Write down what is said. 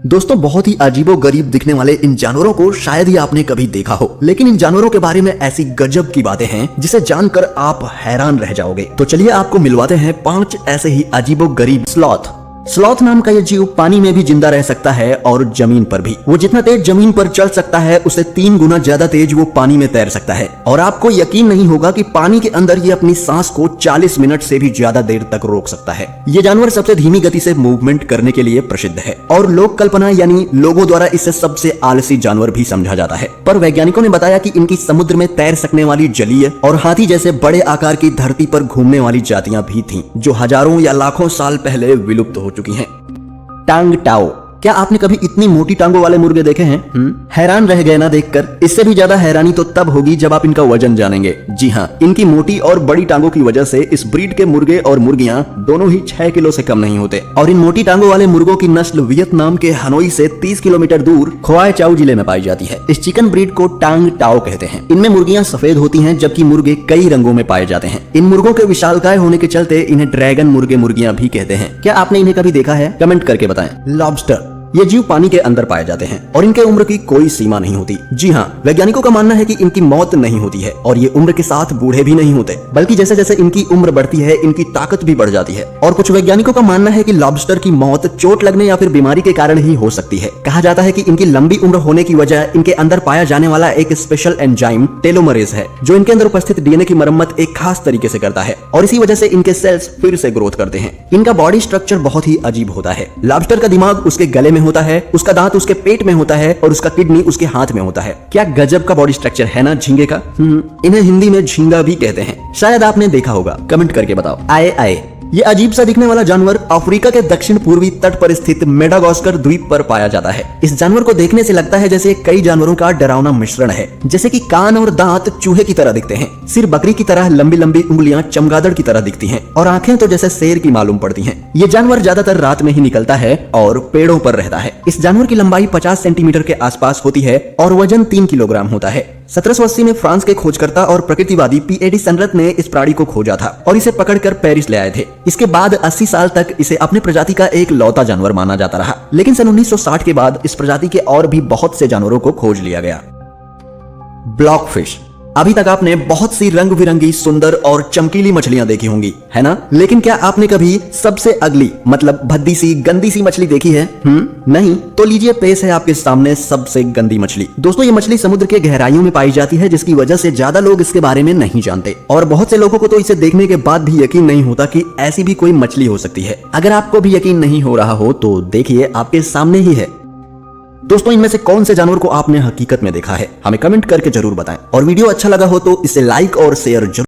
दोस्तों बहुत ही अजीबो गरीब दिखने वाले इन जानवरों को शायद ही आपने कभी देखा हो, लेकिन इन जानवरों के बारे में ऐसी गजब की बातें हैं जिसे जानकर आप हैरान रह जाओगे। तो चलिए आपको मिलवाते हैं 5 ऐसे ही अजीबो गरीब स्लॉथ। स्लॉथ नाम का ये जीव पानी में भी जिंदा रह सकता है और जमीन पर भी। वो जितना तेज जमीन पर चल सकता है उससे 3 गुना ज्यादा तेज वो पानी में तैर सकता है। और आपको यकीन नहीं होगा कि पानी के अंदर ये अपनी सांस को 40 मिनट से भी ज्यादा देर तक रोक सकता है। ये जानवर सबसे धीमी गति से मूवमेंट करने के लिए प्रसिद्ध है और लोक कल्पना यानी लोगों द्वारा इसे सबसे आलसी जानवर भी समझा जाता है। पर वैज्ञानिकों ने बताया कि इनकी समुद्र में तैर सकने वाली जलीय और हाथी जैसे बड़े आकार की धरती पर घूमने वाली जातियां भी थीं, जो हजारों या लाखों साल पहले विलुप्त हो चुकी हैं। टांग टाओ। क्या आपने कभी इतनी मोटी टांगों वाले मुर्गे देखे हैं? हैरान रह गए ना देखकर? इससे भी ज्यादा हैरानी तो तब होगी जब आप इनका वजन जानेंगे। जी हाँ, इनकी मोटी और बड़ी टांगों की वजह से इस ब्रीड के मुर्गे और मुर्गियां दोनों ही 6 किलो से कम नहीं होते। और इन मोटी टांगों वाले मुर्गों की नस्ल वियतनाम के हनोई से 30 किलोमीटर दूर खोआई चाउ जिले में पाई जाती है। इस चिकन ब्रीड को टांग टाओ कहते हैं। इनमें मुर्गियां सफेद होती हैं जबकि मुर्गे कई रंगों में पाए जाते हैं। इन मुर्गों के विशालकाय होने के चलते इन्हें ड्रैगन मुर्गे मुर्गियां भी कहते हैं। क्या आपने इन्हें कभी देखा है? कमेंट करके बताएं। लॉबस्टर। ये जीव पानी के अंदर पाए जाते हैं और इनके उम्र की कोई सीमा नहीं होती। जी हाँ, वैज्ञानिकों का मानना है कि इनकी मौत नहीं होती है और ये उम्र के साथ बूढ़े भी नहीं होते, बल्कि जैसे जैसे इनकी उम्र बढ़ती है इनकी ताकत भी बढ़ जाती है। और कुछ वैज्ञानिकों का मानना है कि लॉबस्टर की मौत चोट लगने या फिर बीमारी के कारण ही हो सकती है। कहा जाता है कि इनकी लंबी उम्र होने की वजह इनके अंदर पाया जाने वाला एक स्पेशल एंजाइम टेलोमरेज है, जो इनके अंदर उपस्थित डीएनए की मरम्मत एक खास तरीके से करता है और इसी वजह से इनके सेल्स फिर से ग्रोथ करते हैं। इनका बॉडी स्ट्रक्चर बहुत ही अजीब होता है। लॉबस्टर का दिमाग उसके गले में होता है, उसका दांत उसके पेट में होता है और उसका किडनी उसके हाथ में होता है। क्या गजब का बॉडी स्ट्रक्चर है ना झींगे का। इन्हें हिंदी में झींगा भी कहते हैं, शायद आपने देखा होगा। कमेंट करके बताओ। आए आए। ये अजीब सा दिखने वाला जानवर अफ्रीका के दक्षिण पूर्वी तट पर स्थित मेडागास्कर द्वीप पर पाया जाता है। इस जानवर को देखने से लगता है जैसे कई जानवरों का डरावना मिश्रण है, जैसे कि कान और दांत चूहे की तरह दिखते हैं, सिर बकरी की तरह, लंबी लंबी उंगलियां चमगादड़ की तरह दिखती हैं और आंखें तो जैसे शेर की मालूम पड़ती हैं। ये जानवर ज्यादातर रात में ही निकलता है और पेड़ों पर रहता है। इस जानवर की लंबाई 50 सेंटीमीटर के आसपास होती है और वजन 3 किलोग्राम होता है। 1780 में फ्रांस के खोजकर्ता और प्रकृतिवादी पीएडी सनरत ने इस प्राणी को खोजा था और इसे पकड़कर पेरिस ले आए थे। इसके बाद 80 साल तक इसे अपने प्रजाति का एक लौता जानवर माना जाता रहा, लेकिन सन 1960 के बाद इस प्रजाति के और भी बहुत से जानवरों को खोज लिया गया। ब्लॉकफिश। अभी तक आपने बहुत सी रंग बिरंगी सुंदर और चमकीली मछलियां देखी होंगी, है ना? लेकिन क्या आपने कभी सबसे अगली मतलब भद्दी सी गंदी सी मछली देखी है? नहीं? तो लीजिए पेश है आपके सामने सबसे गंदी मछली। दोस्तों ये मछली समुद्र के गहराइयों में पाई जाती है, जिसकी वजह से ज्यादा लोग इसके बारे में नहीं जानते और बहुत से लोगों को तो इसे देखने के बाद भी यकीन नहीं होता कि ऐसी भी कोई मछली हो सकती है। अगर आपको भी यकीन नहीं हो रहा हो तो देखिए आपके सामने ही है। दोस्तों इनमें से कौन से जानवर को आपने हकीकत में देखा है? हमें कमेंट करके जरूर बताएं और वीडियो अच्छा लगा हो तो इसे लाइक और शेयर जरूर